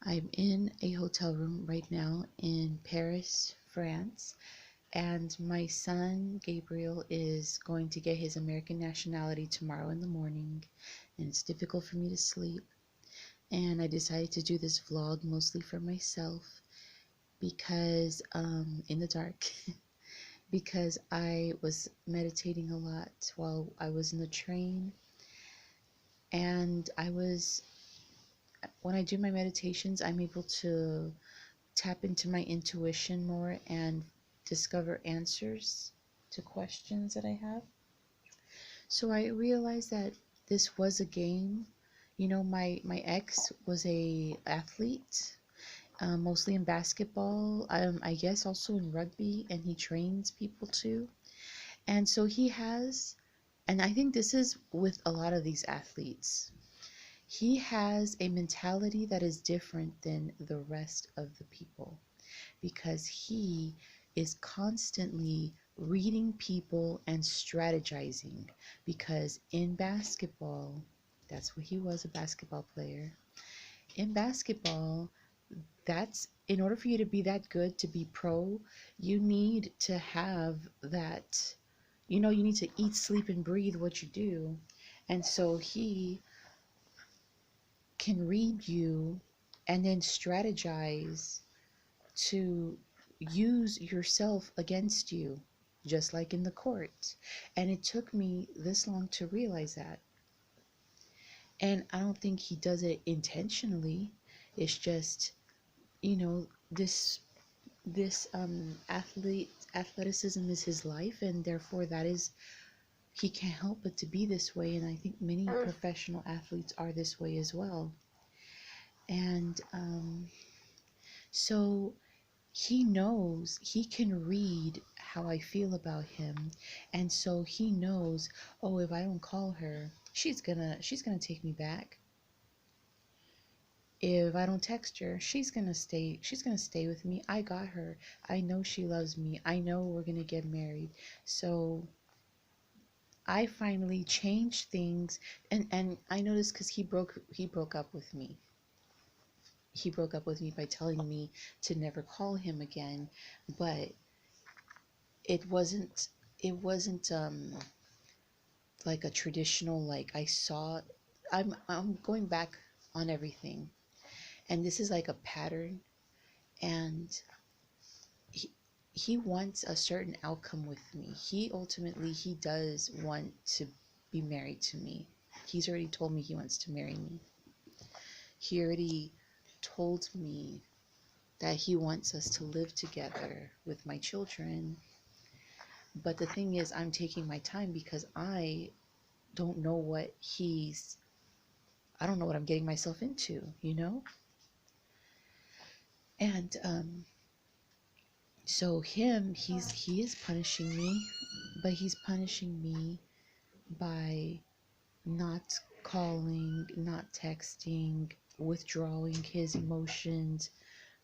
I'm in a hotel room right now in Paris, France, and my son Gabriel is going to get his American nationality tomorrow in the morning, and it's difficult for me to sleep. And I decided to do this vlog mostly for myself because, in the dark, because I was meditating a lot while I was in the train, and when I do my meditations, I'm able to tap into my intuition more and discover answers to questions that I have. So I realized that this was a game. My ex was a athlete, mostly in basketball, I guess also in rugby, and he trains people too. And so and I think this is with a lot of these athletes, he has a mentality that is different than the rest of the people, because he is constantly reading people and strategizing. Because in basketball, that's what he was, a basketball player. In basketball, that's in order for you to be that good, to be pro, you need to have that, you need to eat, sleep, and breathe what you do. And so he can read you and then strategize to use yourself against you, just like in the court. And it took me this long to realize that. And I don't think he does it intentionally. It's just, this athleticism is his life, and therefore he can't help but to be this way. And I think many professional athletes are this way as well. And so he knows, he can read how I feel about him. And so he knows, oh, if I don't call her, she's gonna take me back. If I don't text her, she's gonna stay with me. I got her. I know she loves me. I know we're gonna get married. So I finally changed things. And I noticed, because he broke up with me. He broke up with me by telling me to never call him again. But it wasn't like a traditional, like, I'm going back on everything, and this is like a pattern. And he wants a certain outcome with me. He does want to be married to me. He's already told me he wants to marry me. He already told me that he wants us to live together with my children. But the thing is, I'm taking my time because I don't know I don't know what I'm getting myself into. And so he is punishing me, but he's punishing me by not calling, not texting, withdrawing his emotions,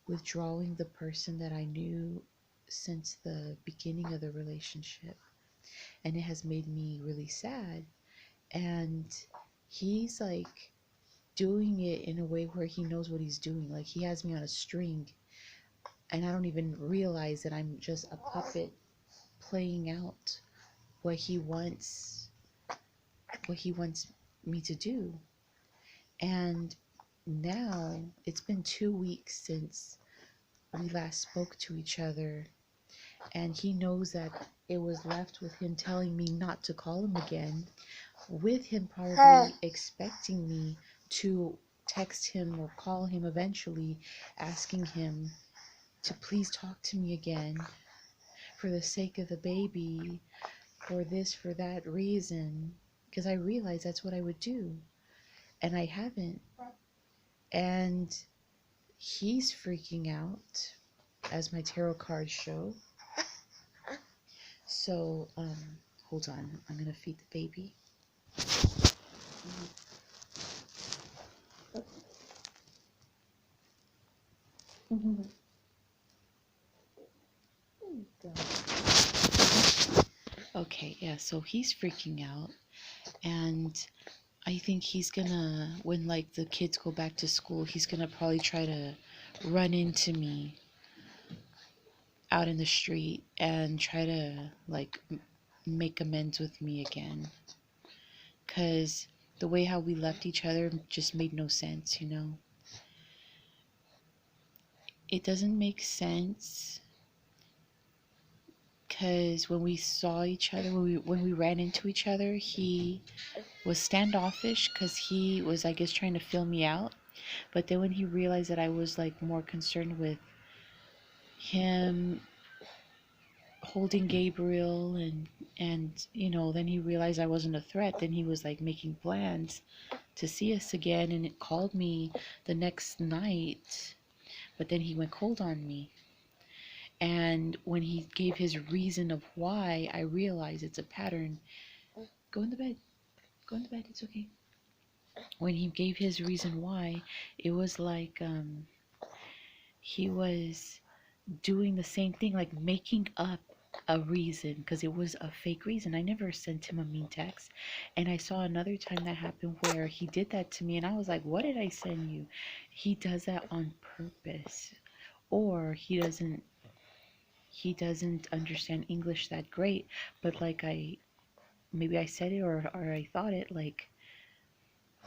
withdrawing the person that I knew since the beginning of the relationship. And it has made me really sad. And he's like doing it in a way where he knows what he's doing. Like, he has me on a string, and I don't even realize that I'm just a puppet playing out what he wants me to do. And now it's been 2 weeks since we last spoke to each other, and he knows that it was left with him telling me not to call him again, with him probably expecting me to text him or call him eventually, asking him to please talk to me again for the sake of the baby, for this, for that reason, because I realized that's what I would do, and I haven't. And he's freaking out, as my tarot cards show. So, hold on, I'm gonna feed the baby. Okay, yeah, so he's freaking out, and I think he's gonna, when like the kids go back to school, he's gonna probably try to run into me out in the street and try to like make amends with me again. Cause the way how we left each other just made no sense, you know? It doesn't make sense because when we saw each other, when we ran into each other, he was standoffish because he was, I guess, trying to feel me out. But then when he realized that I was like more concerned with him holding Gabriel and then he realized I wasn't a threat, then he was like making plans to see us again, and it called me the next night, but then he went cold on me. And when he gave his reason of why, I realized it's a pattern. Go in the bed. Go in the bed. It's okay. When he gave his reason why, it was like he was doing the same thing, like making up a reason because it was a fake reason. I never sent him a mean text. And I saw another time that happened where he did that to me, and I was like, what did I send you? He does that on purpose. Or he doesn't understand English that great, but like maybe I said it or I thought it, like,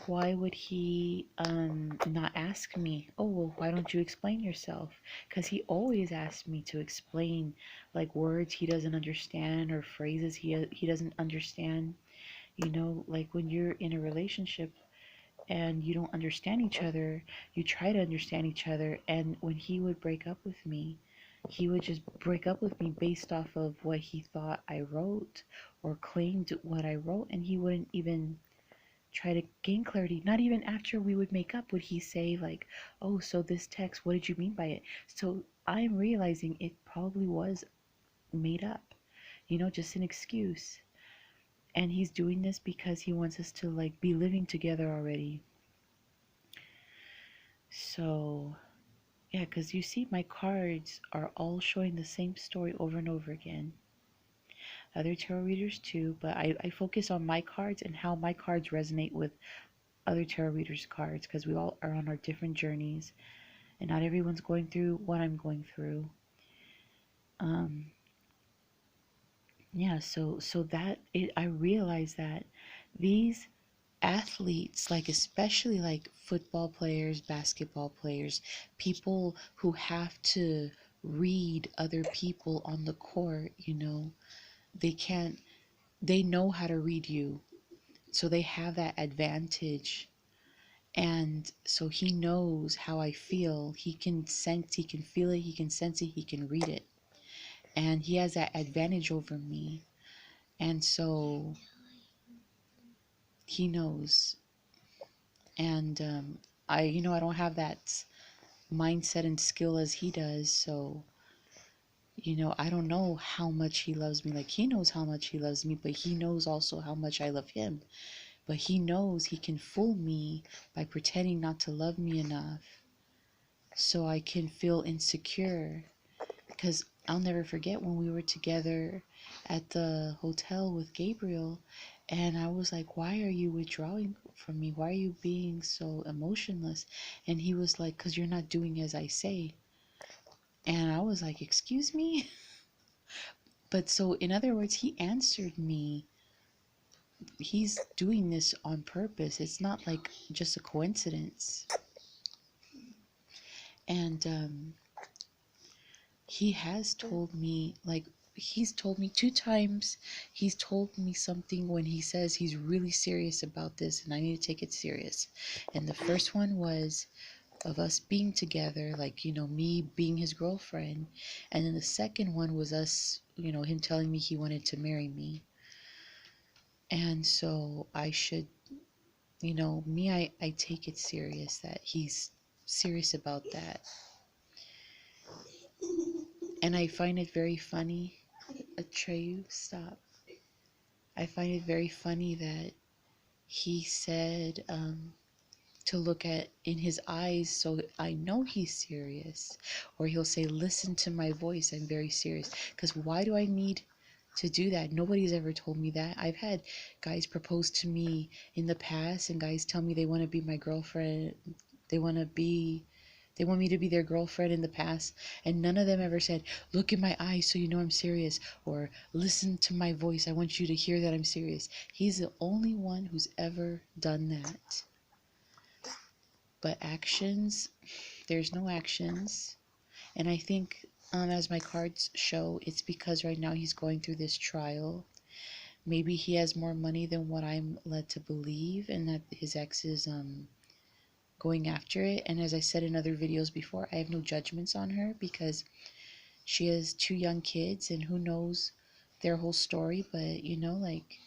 why would he not ask me, oh well, why don't you explain yourself? Because he always asks me to explain like words he doesn't understand or phrases he doesn't understand. Like when you're in a relationship and you don't understand each other, you try to understand each other. And when he would break up with me, he would just break up with me based off of what he thought I wrote or claimed what I wrote, and he wouldn't even try to gain clarity. Not even after we would make up would he say like, oh, so this text, what did you mean by it? So I'm realizing it probably was made up, just an excuse. And he's doing this because he wants us to like be living together already. So yeah, because you see my cards are all showing the same story over and over again. Other tarot readers too, but I focus on my cards and how my cards resonate with other tarot readers' cards, because we all are on our different journeys and not everyone's going through what I'm going through. Um, yeah, so that I realize that these athletes, like especially like football players, basketball players, people who have to read other people on the court, they can't, they know how to read you, so they have that advantage. And so he knows how I feel. He can sense, he can feel it, he can sense it, he can read it. And he has that advantage over me. And so he knows. And I don't have that mindset and skill as he does. So, I don't know how much he loves me. Like, he knows how much he loves me, but he knows also how much I love him. But he knows he can fool me by pretending not to love me enough so I can feel insecure. Because I'll never forget when we were together at the hotel with Gabriel, and I was like, why are you withdrawing from me? Why are you being so emotionless? And he was like, because you're not doing as I say. And I was like, excuse me? But so, in other words, he answered me. He's doing this on purpose. It's not like just a coincidence. And he has told me, like, he's told me 2 times. He's told me something when he says he's really serious about this and I need to take it serious. And the first one was of us being together, like, me being his girlfriend. And then the second one was us, him telling me he wanted to marry me. And so I should, I take it serious that he's serious about that. And I find it very funny. Atreyu, stop. I find it very funny that he said to look at in his eyes so I know he's serious. Or he'll say, listen to my voice, I'm very serious. Because why do I need to do that. Nobody's ever told me that. I've had guys propose to me in the past, and guys tell me they want to be my girlfriend. They want to be they want me to be their girlfriend in the past, and none of them ever said, "Look in my eyes so you know I'm serious," or "Listen to my voice. I want you to hear that I'm serious." He's the only one who's ever done that. But actions, there's no actions. And I think, as my cards show, it's because right now he's going through this trial. Maybe he has more money than what I'm led to believe, and that his ex is going after it. And as I said in other videos before, I have no judgments on her because she has two young kids, and who knows their whole story. But like,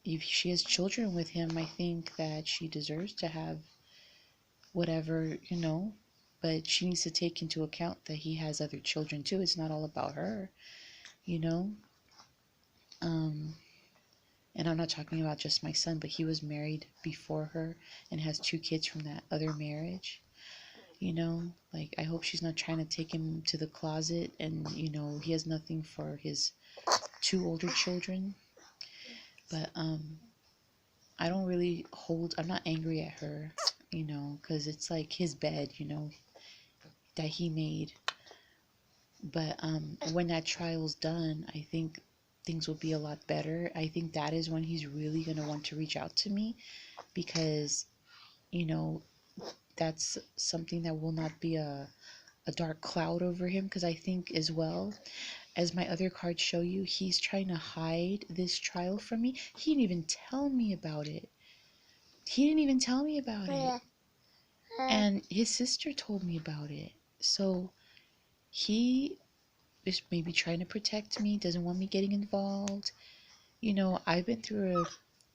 if she has children with him, I think that she deserves to have whatever. But she needs to take into account that he has other children too. It's not all about her, you know. Um, and I'm not talking about just my son, but he was married before her and has two kids from that other marriage. Like, I hope she's not trying to take him to the closet, and he has nothing for his two older children. But I'm not angry at her, because it's like his bed, that he made. But when that trial's done, I think things will be a lot better. I think that is when he's really going to want to reach out to me, because, you know, that's something that will not be a dark cloud over him. Because I think, as well, as my other cards show you, he's trying to hide this trial from me. He didn't even tell me about it. And his sister told me about it. So he is maybe trying to protect me, doesn't want me getting involved. I've been through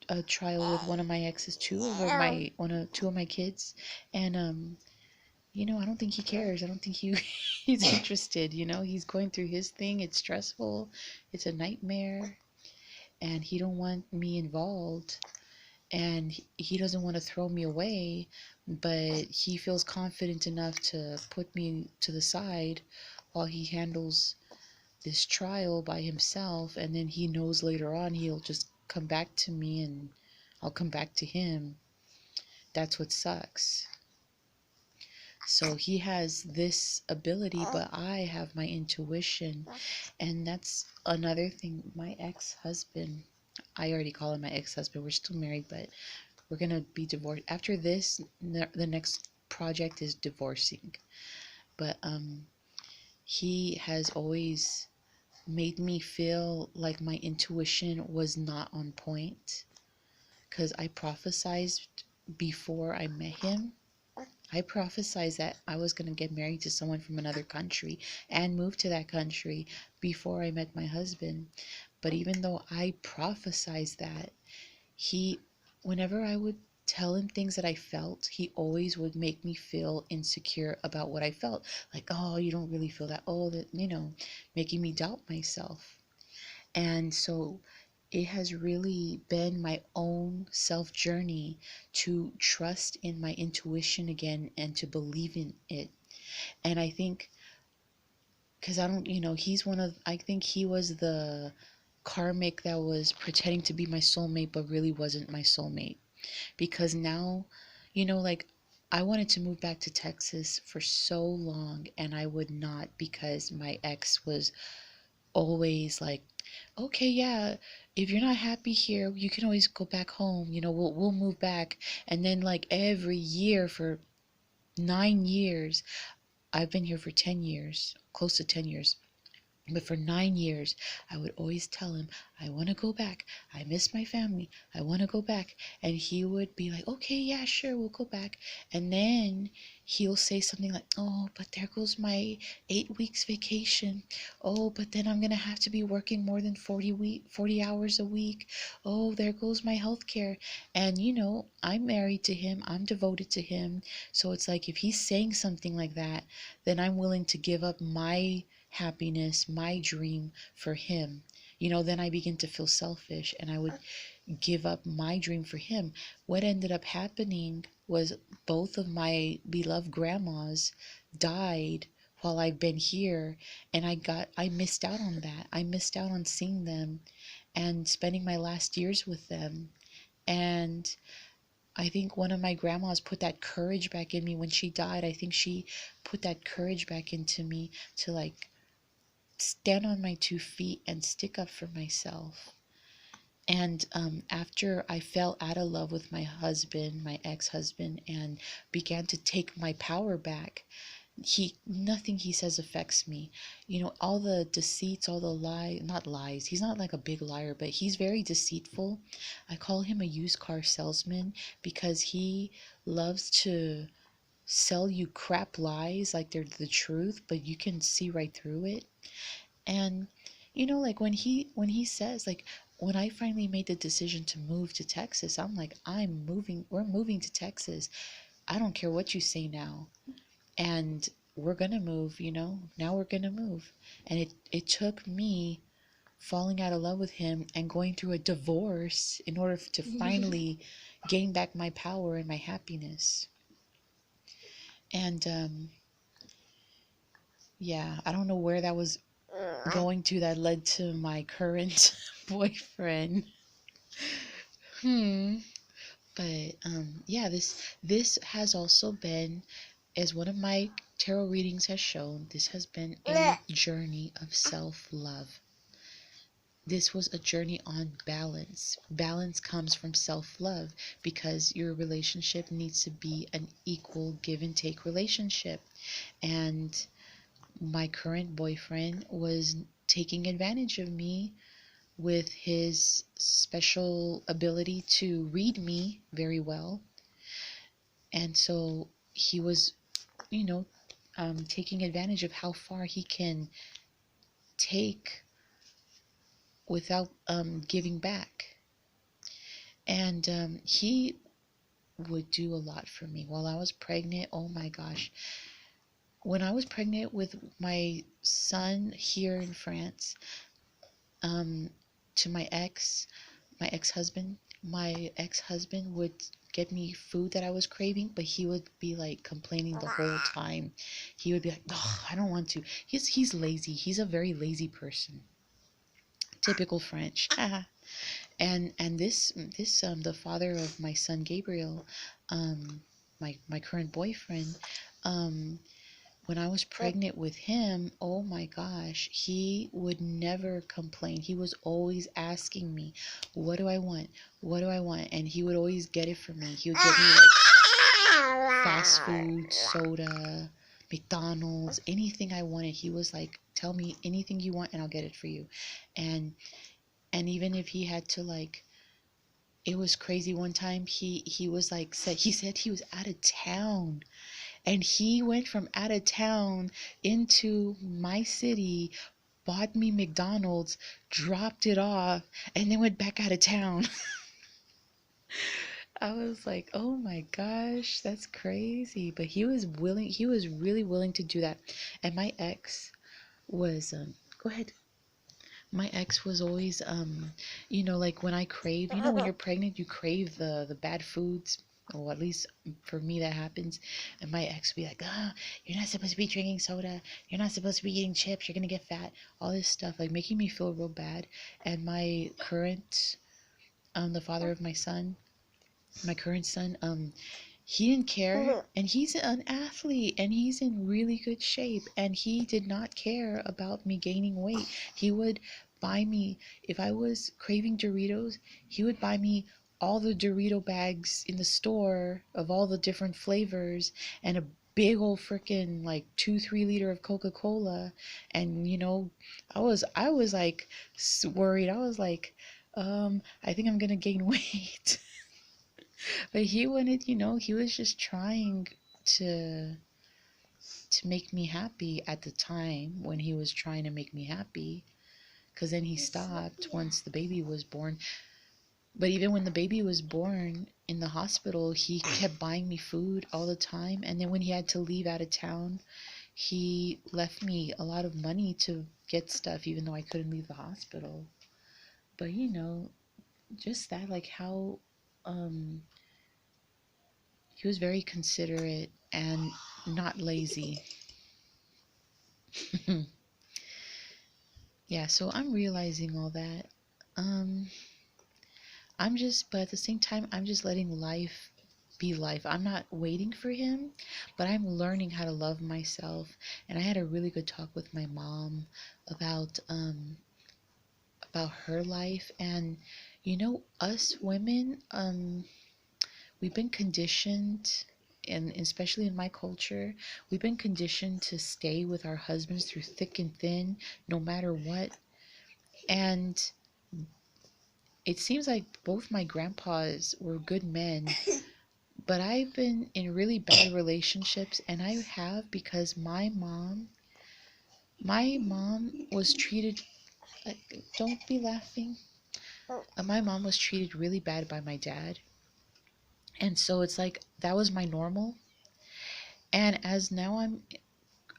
a trial with one of my exes too, over two of my kids, and I don't think he cares. I don't think he's interested. He's going through his thing. It's stressful. It's a nightmare, and he don't want me involved, and he doesn't want to throw me away, but he feels confident enough to put me to the side while he handles this trial by himself, and then he knows later on he'll just come back to me and I'll come back to him. That's what sucks. So he has this ability, but I have my intuition. And that's another thing. My ex-husband, I already call him my ex-husband. We're still married, but we're going to be divorced. After this, the next project is divorcing. But he has always made me feel like my intuition was not on point, because I prophesized before I met him. I prophesized that I was going to get married to someone from another country and move to that country before I met my husband. But even though I prophesized that, whenever I would tell him things that I felt, he always would make me feel insecure about what I felt. Like, oh, you don't really feel that. Oh, that, making me doubt myself. And so it has really been my own self journey to trust in my intuition again and to believe in it. And I think, because I think he was the karmic that was pretending to be my soulmate but really wasn't my soulmate. Because now, like, I wanted to move back to Texas for so long, and I would not, because my ex was always like, okay, yeah, if you're not happy here, you can always go back home. We'll move back. And then, like, every year for 9 years, I've been here for 10 years, close to 10 years. But for 9 years, I would always tell him, I want to go back. I miss my family. I want to go back. And he would be like, okay, yeah, sure, we'll go back. And then he'll say something like, oh, but there goes my 8 weeks vacation. Oh, but then I'm going to have to be working more than 40 hours a week. Oh, there goes my health care. And, I'm married to him. I'm devoted to him. So it's like, if he's saying something like that, then I'm willing to give up my happiness, my dream for him. Then I begin to feel selfish, and I would give up my dream for him. What ended up happening was both of my beloved grandmas died while I've been here, and I missed out on that. I missed out on seeing them and spending my last years with them. And I think one of my grandmas put that courage back in me when she died. I think she put that courage back into me to like stand on my 2 feet and stick up for myself. And after I fell out of love with my husband, my ex-husband, and began to take my power back, nothing he says affects me. You know, all the deceits, all the not lies. He's not like a big liar, but he's very deceitful. I call him a used car salesman because he loves to sell you crap lies like they're the truth, but you can see right through it. And you know, like when he says, like, when I finally made the decision to move to Texas, I'm like, we're moving to Texas. I don't care what you say now. And we're gonna move, you know. Now we're gonna move. And it took me falling out of love with him and going through a divorce in order to finally gain back my power and my happiness. And yeah, I don't know where that was going to, that led to my current boyfriend. Hmm. But yeah, this has also been, as one of my tarot readings has shown, this has been a journey of self-love. This was a journey on balance. Balance comes from self-love because your relationship needs to be an equal give and take relationship. And my current boyfriend was taking advantage of me with his special ability to read me very well. And so he was, you know, taking advantage of how far he can take without giving back. And he would do a lot for me while I was pregnant. Oh my gosh. When I was pregnant with my son here in France, to my ex-husband, would get me food that I was craving, but he would be like complaining the whole time. He would be like, "Oh, I don't want to." He's lazy. He's a very lazy person. Typical French. And this the father of my son Gabriel, my current boyfriend, um when I was pregnant with him, oh my gosh, he would never complain. He was always asking me, what do I want? What do I want? And he would always get it for me. He would get me like fast food, soda, McDonald's, anything I wanted. He was like, tell me anything you want and I'll get it for you. And even if he had to, like, it was crazy. One time he was like, he said he was out of town, and he went from out of town into my city, bought me McDonald's, dropped it off, and then went back out of town. I was like, oh my gosh, that's crazy. But he was really willing to do that. And my ex was, go ahead. My ex was always, you know, like when I crave, you know, when you're pregnant, you crave the bad foods. Or at least for me, that happens. And my ex would be like, ah, you're not supposed to be drinking soda. You're not supposed to be eating chips. You're going to get fat. All this stuff, like making me feel real bad. And my current, the father of my current son, he didn't care, and he's an athlete, and he's in really good shape, and he did not care about me gaining weight. He would buy me, if I was craving Doritos, he would buy me all the Dorito bags in the store of all the different flavors, and a big old freaking like 2-3 liter of Coca-Cola. And you know, I was like worried. I was like, I think I'm gonna gain weight. But he wanted, you know, he was just trying to make me happy at the time when he was trying to make me happy. Because then he stopped once the baby was born. But even when the baby was born in the hospital, he kept buying me food all the time. And then when he had to leave out of town, he left me a lot of money to get stuff, even though I couldn't leave the hospital. But you know, just that, like how um he was very considerate and not lazy. Yeah, so I'm realizing all that. Um, but at the same time, I'm just letting life be life. I'm not waiting for him, but I'm learning how to love myself. And I had a really good talk with my mom about her life. And us women, we've been conditioned, and especially in my culture, we've been conditioned to stay with our husbands through thick and thin, no matter what. And it seems like both my grandpas were good men, but I've been in really bad relationships, and I have because my mom was treated. Don't be laughing. My mom was treated really bad by my dad, and so it's like that was my normal. And as now I'm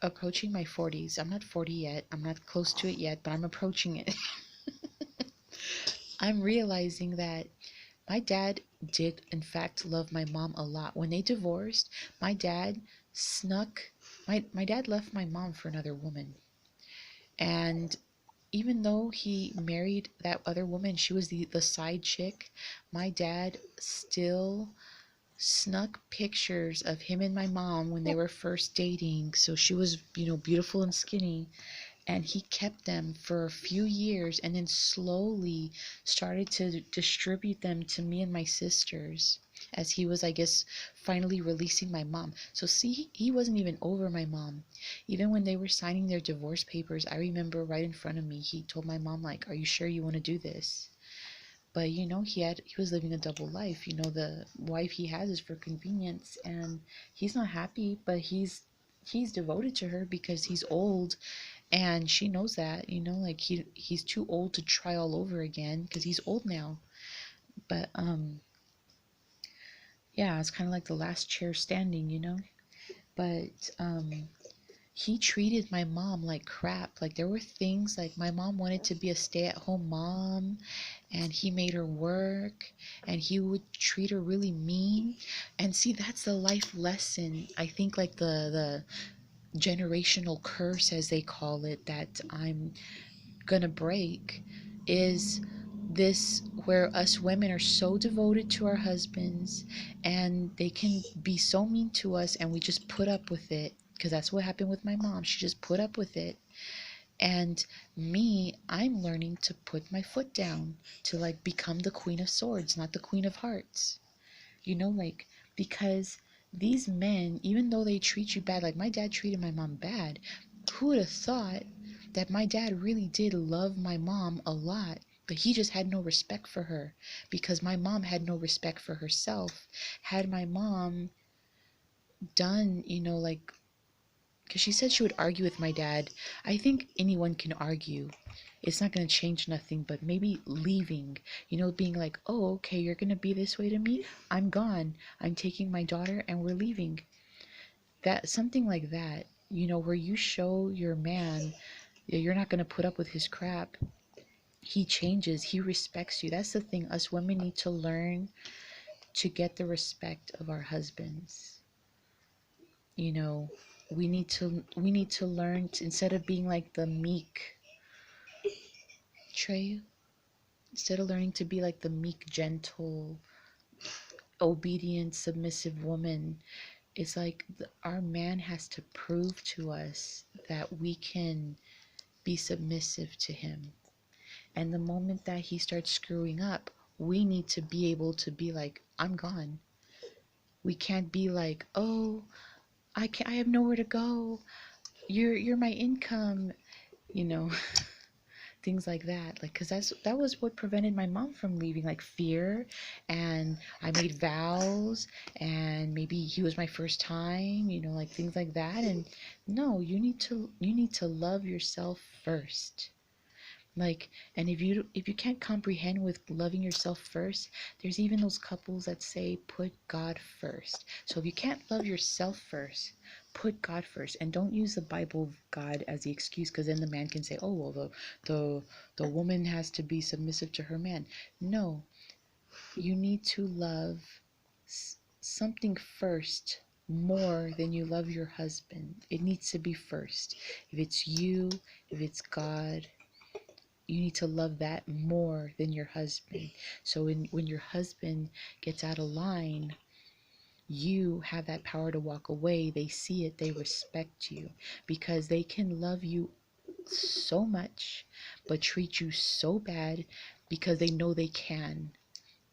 approaching my 40s, I'm not 40 yet. I'm not close to it yet, but I'm approaching it. I'm realizing that my dad did, in fact, love my mom a lot. When they divorced, my dad snuck, my dad left my mom for another woman. And even though he married that other woman, she was the side chick, my dad still snuck pictures of him and my mom when they were first dating. So she was, beautiful and skinny, and he kept them for a few years and then slowly started to distribute them to me and my sisters as he was, I guess, finally releasing my mom. So see, he wasn't even over my mom. Even when they were signing their divorce papers, I remember right in front of me, he told my mom, like, are you sure you want to do this? But he was living a double life. The wife he has is for convenience, and he's not happy, but he's devoted to her because he's old, and she knows that. Like he's too old to try all over again because he's old now. But yeah, it's kind of like the last chair standing. But he treated my mom like crap. Like there were things like my mom wanted to be a stay-at-home mom, and he made her work, and he would treat her really mean. And see, that's the life lesson, I think, like the generational curse, as they call it, that I'm gonna break, is this, where us women are so devoted to our husbands and they can be so mean to us, and we just put up with it, because that's what happened with my mom. She just put up with it. And me, I'm learning to put my foot down, to like become the Queen of Swords, not the Queen of Hearts. Like, because these men, even though they treat you bad, like my dad treated my mom bad, who would have thought that my dad really did love my mom a lot, but he just had no respect for her because my mom had no respect for herself. Had my mom done, like, because she said she would argue with my dad. I think anyone can argue. It's not going to change nothing, but maybe leaving, being like, oh, okay, you're going to be this way to me. I'm gone. I'm taking my daughter and we're leaving. That, something like that, where you show your man you're not going to put up with his crap. He changes. He respects you. That's the thing. Us women need to learn to get the respect of our husbands. You know, we need to learn to, instead of being like the meek Trey, instead of learning to be like the meek, gentle, obedient, submissive woman, it's like our man has to prove to us that we can be submissive to him. And the moment that he starts screwing up, we need to be able to be like, I'm gone. We can't be like, oh, I have nowhere to go. You're my income, you know, things like that. Like, cause that was what prevented my mom from leaving, like fear, and I made vows, and maybe he was my first time, like things like that. And no, you need to love yourself first. Like, and if you can't comprehend with loving yourself first, there's even those couples that say put God first. So if you can't love yourself first, put God first, and don't use the Bible God as the excuse, because then the man can say, oh well, the woman has to be submissive to her man. No, you need to love something first more than you love your husband. It needs to be first. If it's you, if it's God, you need to love that more than your husband. So when your husband gets out of line, you have that power to walk away. They see it, they respect you, because they can love you so much but treat you so bad because they know they can.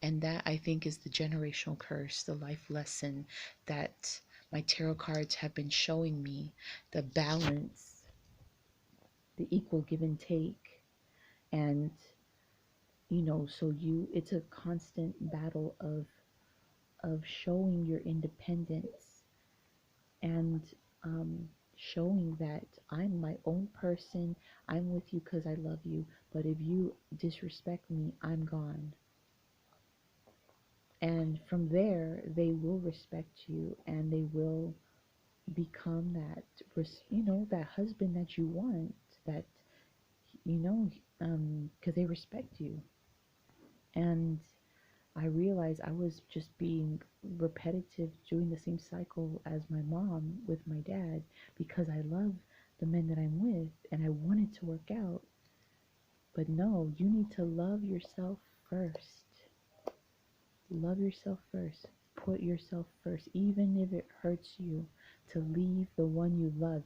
And that, I think, is the generational curse, the life lesson that my tarot cards have been showing me. The balance, the equal give and take. And so it's a constant battle of showing your independence, and showing that I'm my own person. I'm with you because I love you, but if you disrespect me, I'm gone. And from there, they will respect you, and they will become that, that husband that you want, that, because they respect you. And I realized I was just being repetitive, doing the same cycle as my mom with my dad, because I love the men that I'm with and I want it to work out. But no, you need to love yourself first. Love yourself first. Put yourself first. Even if it hurts you to leave the one you love,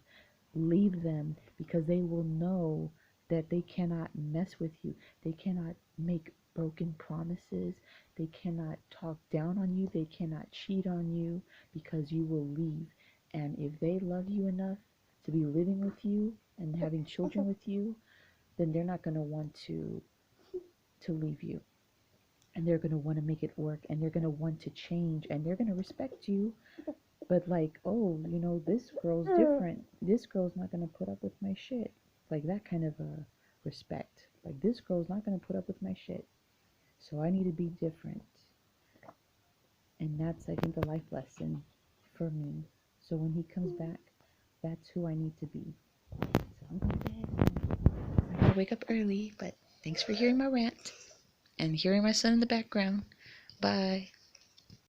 leave them, because they will know that they cannot mess with you. They cannot make broken promises. They cannot talk down on you. They cannot cheat on you, because you will leave. And if they love you enough to be living with you and having children with you, then they're not going to want to leave you. And they're going to want to make it work, and they're going to want to change, and they're going to respect you. But like, oh, this girl's different. This girl's not going to put up with my shit. Like that kind of a respect. Like, this girl's not going to put up with my shit. So I need to be different. And that's, I think, the life lesson for me. So when he comes back, that's who I need to be. So I'm going to bed. I gotta wake up early, but thanks for hearing my rant and hearing my son in the background. Bye.